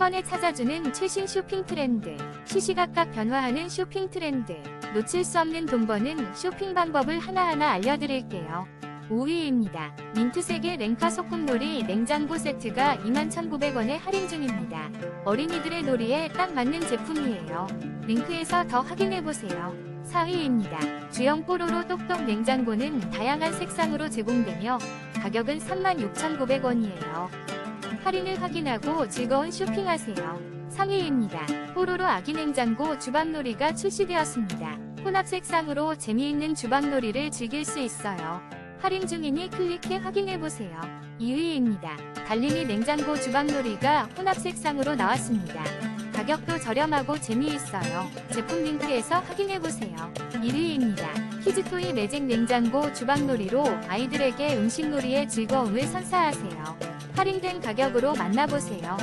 번에 찾아주는 최신 쇼핑 트렌드, 시시각각 변화하는 쇼핑 트렌드, 놓칠 수 없는 돈 버는 쇼핑 방법을 하나하나 알려드릴게요. 5위입니다. 민트색의 랭카 소꿉놀이 냉장고 세트가 21,900원에 할인 중입니다. 어린이들의 놀이에 딱 맞는 제품이에요. 링크에서 더 확인해보세요. 4위입니다. 주형 뽀로로 똑똑 냉장고는 다양한 색상으로 제공되며 가격은 36,900원이에요. 할인을 확인하고 즐거운 쇼핑하세요. 3위입니다. 뽀로로 아기냉장고 주방놀이가 출시되었습니다. 혼합색상으로 재미있는 주방놀이를 즐길 수 있어요. 할인 중이니 클릭해 확인해보세요. 2위입니다. 달림이 냉장고 주방놀이가 혼합색상으로 나왔습니다. 가격도 저렴하고 재미있어요. 제품 링크에서 확인해보세요. 1위입니다. 키즈토이 매직 냉장고 주방놀이로 아이들에게 음식놀이의 즐거움을 선사하세요. 할인된 가격으로 만나보세요.